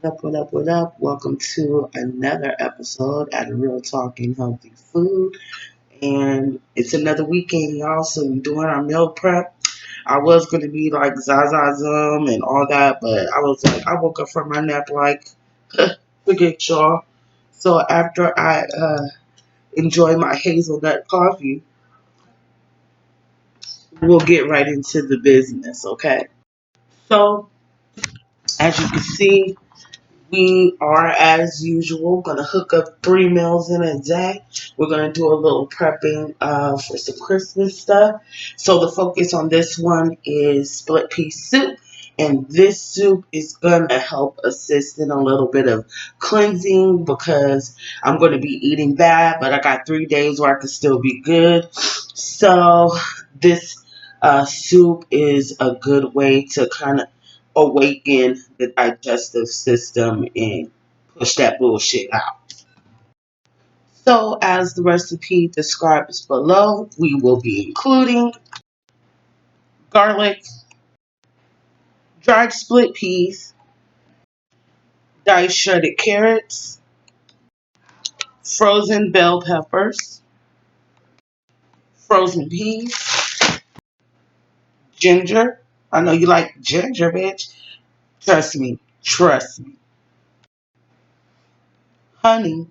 What up, what up, what up? Welcome to another episode at Real Talking Healthy Food. And it's another weekend, y'all, so we're doing our meal prep. I was going to be like Zazazum and all that, but I was like, I woke up from my nap like, forget y'all. So after I enjoy my hazelnut coffee, we'll get right into the business, okay? So, as you can see, we are, as usual, going to hook up 3 meals in a day. We're going to do a little prepping for some Christmas stuff. So the focus on this one is split pea soup. And this soup is going to help assist in a little bit of cleansing because I'm going to be eating bad, but I got 3 days where I can still be good. So this soup is a good way to kind of awaken the digestive system and push that bullshit out. So, as the recipe describes below, we will be including garlic, dried split peas, diced shredded carrots, frozen bell peppers, frozen peas, ginger. I know you like ginger, bitch. Trust me. Honey,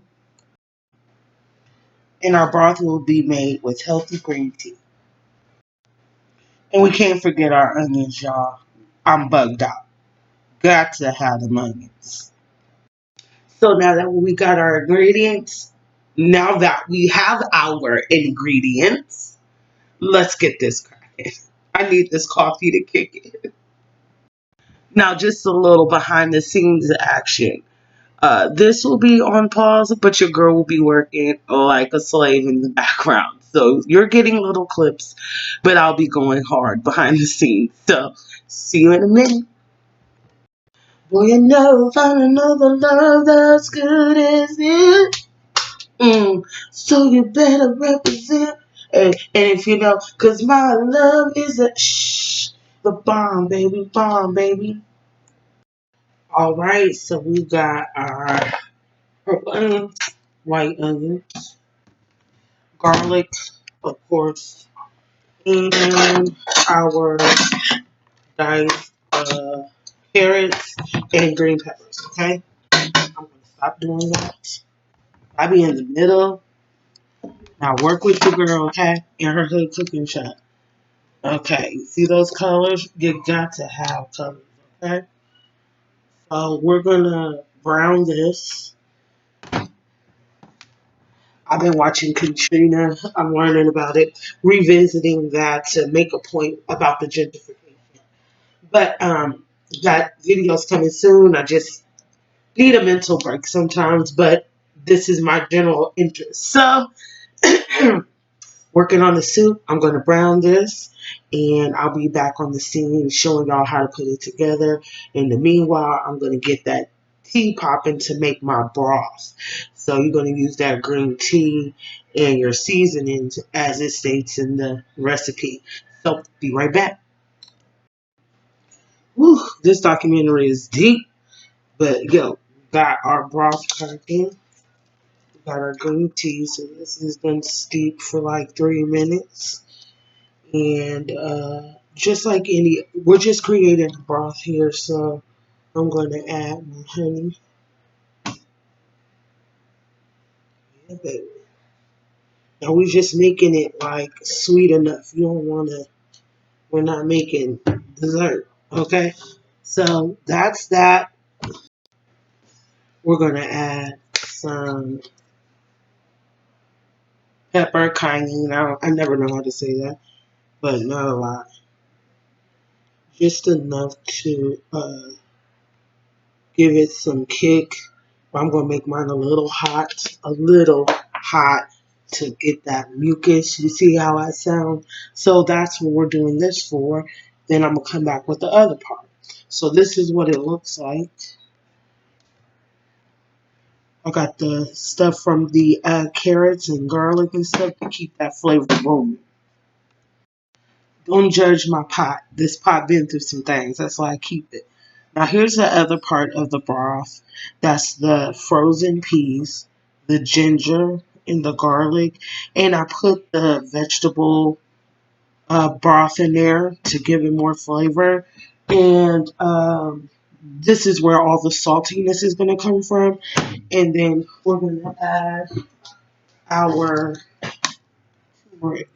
and our broth will be made with healthy green tea. And we can't forget our onions, y'all. I'm bugged out. Got to have the onions. So now that we got our ingredients, now that we have our ingredients, let's get this cracking. I need this coffee to kick in. Now, just a little behind the scenes action. This will be on pause, but your girl will be working like a slave in the background. So you're getting little clips, but I'll be going hard behind the scenes. So see you in a minute. Boy, you know, find another love that's good as it. So you better represent. And if you know, cause my love is the bomb, baby. All right, so we got our purple onions, white onions, garlic, of course, and our diced carrots and green peppers. Okay, I'm gonna stop doing that. I be in the middle. Now work with your girl, okay? In her hood cooking shop. Okay, see those colors? You got to have colors, okay? So we're gonna brown this. I've been watching Katrina. I'm learning about it, revisiting that to make a point about the gentrification. But that video's coming soon. I just need a mental break sometimes, but this is my general interest. So working on the soup. I'm going to brown this and I'll be back on the scene showing y'all how to put it together. In the meanwhile, I'm going to get that tea popping to make my broth. So you're going to use that green tea and your seasonings as it states in the recipe. So be right back. Woo, this documentary is deep, but yo, got our broth cooking. Got our green tea, so this is been steep for like 3 minutes. And just like we're just creating a broth here, so I'm going to add my honey. Yeah, baby. Now we're just making it like sweet enough. You don't want to, we're not making dessert, okay? So that's that. We're going to add some pepper, cayenne. I never know how to say that, but not a lot. Just enough to give it some kick. I'm going to make mine a little hot to get that mucus. You see how I sound? So that's what we're doing this for. Then I'm going to come back with the other part. So this is what it looks like. I got the stuff from the carrots and garlic and stuff to keep that flavor going. Don't judge my pot. This pot been through some things. That's why I keep it. Now here's the other part of the broth. That's the frozen peas, the ginger, and the garlic. And I put the vegetable broth in there to give it more flavor. And this is where all the saltiness is going to come from. And then we're going to add our turmeric,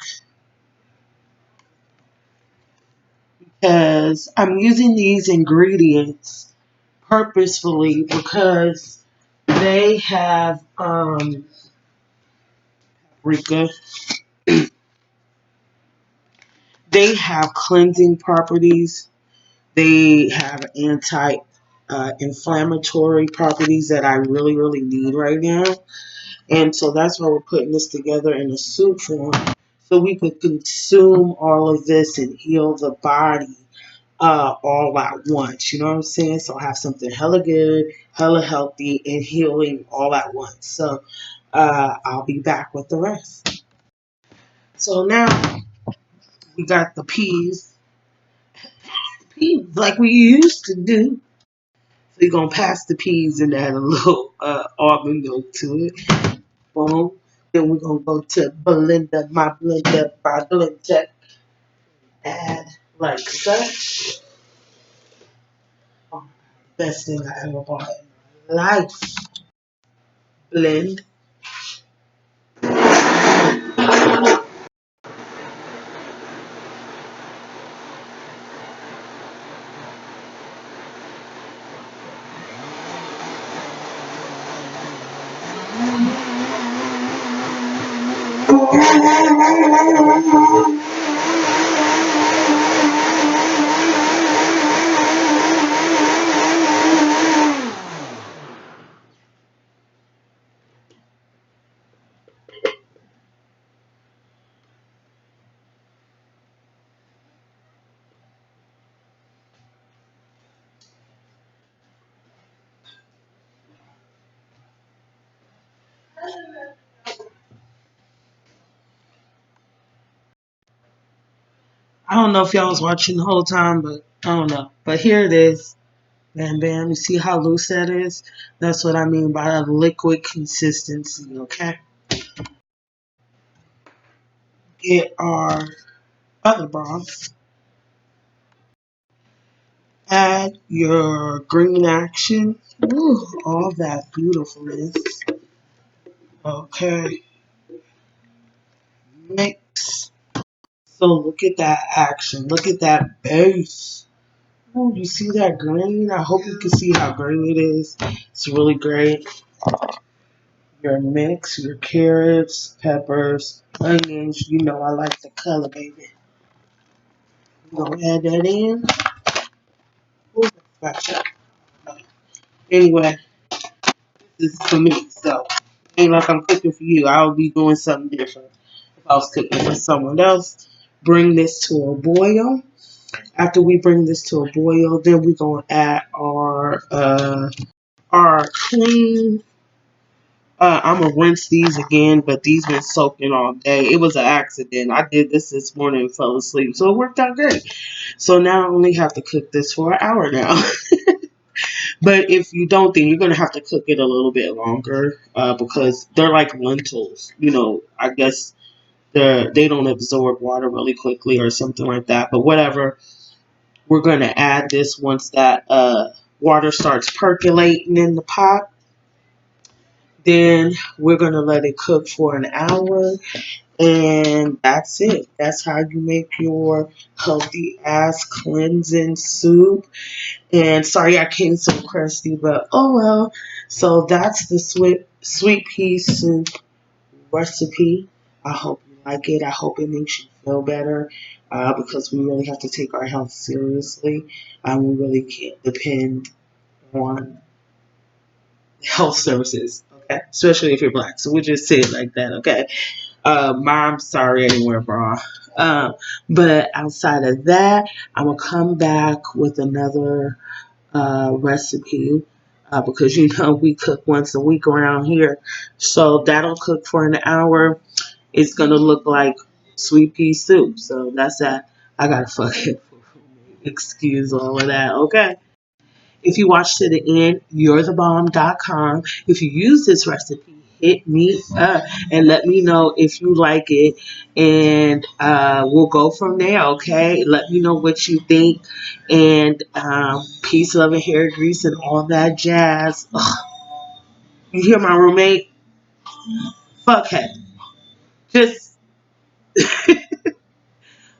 because I'm using these ingredients purposefully because they have paprika, they have cleansing properties, they have anti inflammatory properties that I really, really need right now. And so that's why we're putting this together in a soup form so we could consume all of this and heal the body all at once. You know what I'm saying? So have something hella good, hella healthy, and healing all at once. So I'll be back with the rest. So now we got the peas like we used to do. So you're gonna pass the peas and add a little almond milk to it. Boom. Then we're gonna go to blender, my blender, my blender. Add like such. Oh, best thing I ever bought in my life. Blend. I don't know if y'all was watching the whole time, but I don't know. But here it is. Bam, bam. You see how loose that is? That's what I mean by a liquid consistency, okay? Get our other broth. Add your green action. Ooh, all that beautifulness. Okay. Mix. So look at that action. Look at that base. Oh, you see that green? I hope you can see how green it is. It's really great. Your mix, your carrots, peppers, onions. You know I like the color, baby. We're gonna add that in. Ooh, gotcha. Anyway, this is for me, so ain't like I'm cooking for you. I'll be doing something different if I was cooking for someone else. Bring this to a boil. After we bring this to a boil, then we're gonna add our clean. I'm gonna rinse these again, but these been soaking all day. It was an accident. I did this morning and fell asleep, so it worked out great. So now I only have to cook this for an hour now. But if you don't, then you're gonna have to cook it a little bit longer because they're like lentils. You know, I guess they don't absorb water really quickly or something like that. But whatever, we're gonna add this once that water starts percolating in the pot. Then we're gonna let it cook for an hour, and that's it. That's how you make your healthy ass cleansing soup. And sorry I came so crusty, but oh well. So that's the sweet pea soup recipe. I hope you like it. I hope it makes you feel better because we really have to take our health seriously. We really can't depend on health services, okay? Especially if you're black. So we just say it like that, okay? Mom, sorry anywhere, bra. But outside of that, I'm gonna come back with another recipe because you know we cook once a week around here, so that'll cook for an hour. It's gonna look like sweet pea soup, so that's that. I gotta fucking excuse all of that, okay? If you watch to the end, you'rethebomb.com. If you use this recipe, hit me up and let me know if you like it. And we'll go from there, okay? Let me know what you think. And peace, love, and hair grease and all that jazz. Ugh. You hear my roommate? Fuckhead. Just,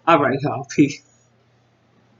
all right, y'all. Peace.